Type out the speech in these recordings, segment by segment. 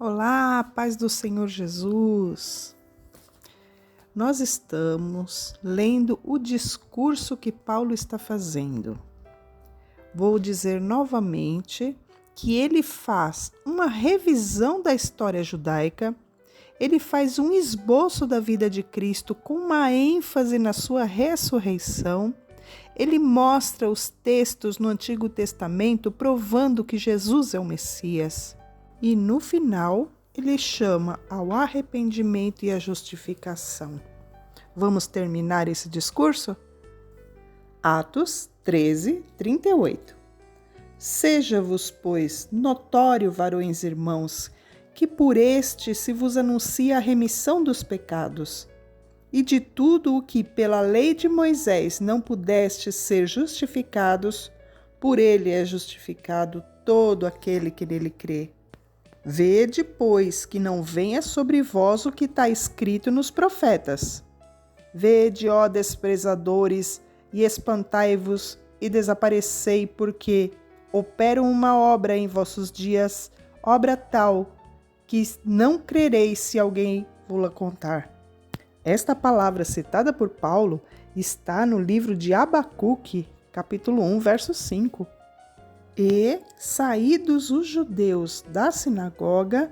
Olá, paz do Senhor Jesus. Nós estamos lendo o discurso que Paulo está fazendo. Vou dizer novamente que ele faz uma revisão da história judaica, ele faz um esboço da vida de Cristo com uma ênfase na sua ressurreição, ele mostra os textos no Antigo Testamento provando que Jesus é o Messias. E no final, ele chama ao arrependimento e à justificação. Vamos terminar esse discurso? Atos 13, 38. Seja-vos, pois, notório, varões irmãos, que por este se vos anuncia a remissão dos pecados, e de tudo o que pela lei de Moisés não pudestes ser justificados, por ele é justificado todo aquele que nele crê. Vede, pois, que não venha sobre vós o que está escrito nos profetas. Vede, ó desprezadores, e espantai-vos e desaparecei, porque opero uma obra em vossos dias, obra tal, que não crereis se alguém vô-la contar. Esta palavra citada por Paulo está no livro de Abacuque, capítulo 1, verso 5. E, saídos os judeus da sinagoga,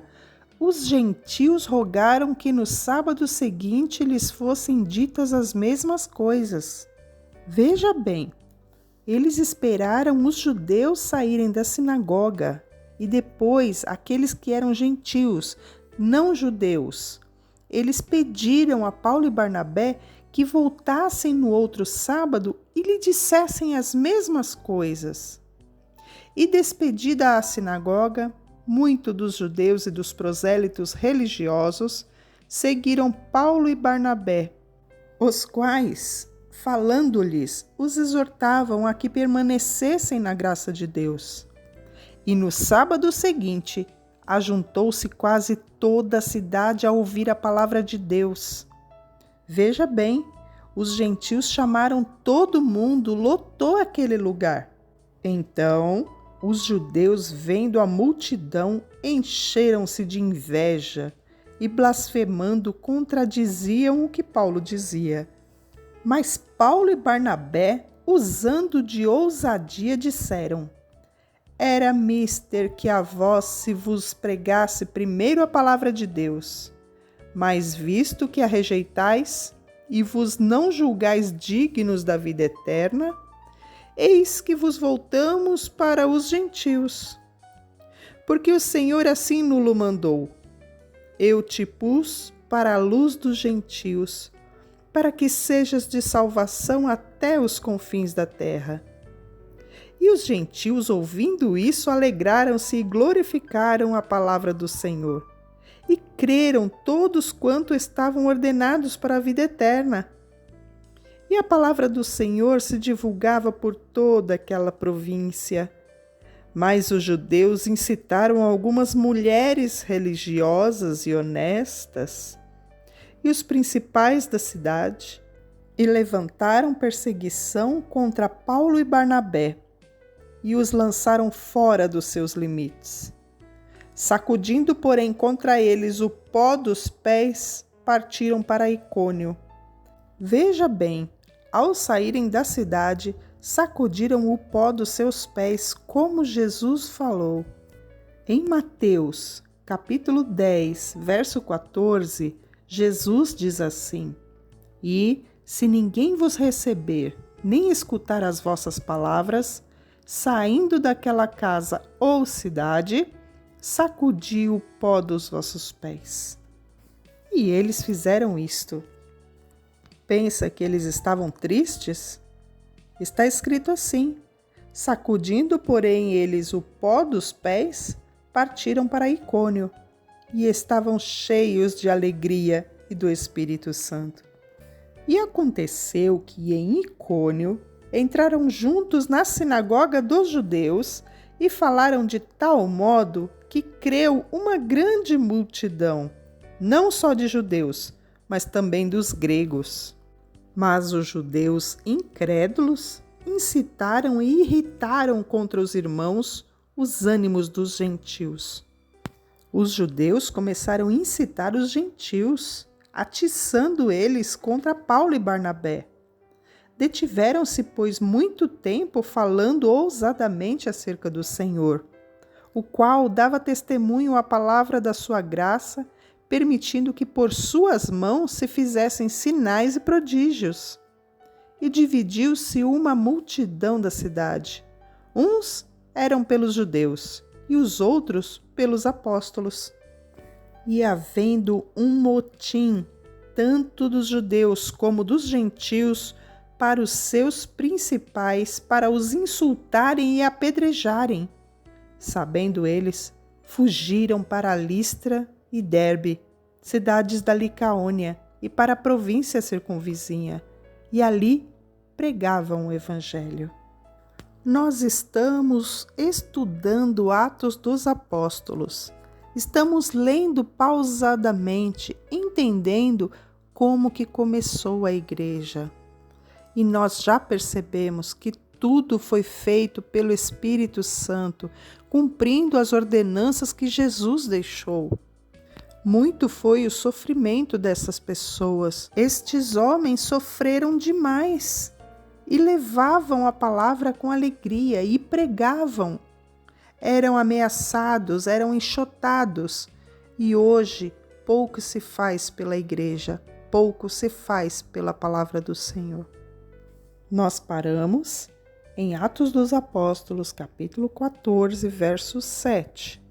os gentios rogaram que no sábado seguinte lhes fossem ditas as mesmas coisas. Veja bem, eles esperaram os judeus saírem da sinagoga e depois aqueles que eram gentios, não judeus. Eles pediram a Paulo e Barnabé que voltassem no outro sábado e lhe dissessem as mesmas coisas. E despedida a sinagoga, muitos dos judeus e dos prosélitos religiosos seguiram Paulo e Barnabé, os quais, falando-lhes, os exortavam a que permanecessem na graça de Deus. E no sábado seguinte, ajuntou-se quase toda a cidade a ouvir a palavra de Deus. Veja bem, os gentios chamaram todo mundo, lotou aquele lugar. Então, os judeus, vendo a multidão, encheram-se de inveja e, blasfemando, contradiziam o que Paulo dizia. Mas Paulo e Barnabé, usando de ousadia, disseram: Era mister que a vós se vos pregasse primeiro a palavra de Deus, mas visto que a rejeitais e vos não julgais dignos da vida eterna, eis que vos voltamos para os gentios. Porque o Senhor assim nulo mandou. Eu te pus para a luz dos gentios, para que sejas de salvação até os confins da terra. E os gentios, ouvindo isso, alegraram-se e glorificaram a palavra do Senhor. E creram todos quanto estavam ordenados para a vida eterna. E a palavra do Senhor se divulgava por toda aquela província. Mas os judeus incitaram algumas mulheres religiosas e honestas e os principais da cidade e levantaram perseguição contra Paulo e Barnabé e os lançaram fora dos seus limites. Sacudindo, porém, contra eles o pó dos pés, partiram para Icônio. Veja bem, ao saírem da cidade, sacudiram o pó dos seus pés, como Jesus falou. Em Mateus, capítulo 10, verso 14, Jesus diz assim: E, se ninguém vos receber, nem escutar as vossas palavras, saindo daquela casa ou cidade, sacudi o pó dos vossos pés. E eles fizeram isto. Pensa que eles estavam tristes? Está escrito assim: sacudindo, porém, eles o pó dos pés, partiram para Icônio, e estavam cheios de alegria e do Espírito Santo. E aconteceu que em Icônio entraram juntos na sinagoga dos judeus e falaram de tal modo que creu uma grande multidão, não só de judeus, mas também dos gregos. Mas os judeus incrédulos incitaram e irritaram contra os irmãos os ânimos dos gentios. Os judeus começaram a incitar os gentios, atiçando eles contra Paulo e Barnabé. Detiveram-se, pois, muito tempo falando ousadamente acerca do Senhor, o qual dava testemunho à palavra da sua graça, permitindo que por suas mãos se fizessem sinais e prodígios. E dividiu-se uma multidão da cidade. Uns eram pelos judeus e os outros pelos apóstolos. E havendo um motim, tanto dos judeus como dos gentios, para os seus principais, para os insultarem e apedrejarem. Sabendo eles, fugiram para Listra e Derbe, cidades da Licaônia, e para a província circunvizinha, e ali pregavam o Evangelho. Nós estamos estudando Atos dos Apóstolos. Estamos lendo pausadamente, entendendo como que começou a igreja. E nós já percebemos que tudo foi feito pelo Espírito Santo, cumprindo as ordenanças que Jesus deixou. Muito foi o sofrimento dessas pessoas. Estes homens sofreram demais e levavam a palavra com alegria e pregavam. Eram ameaçados, eram enxotados. E hoje pouco se faz pela igreja, pouco se faz pela palavra do Senhor. Nós paramos em Atos dos Apóstolos, capítulo 14, verso 7.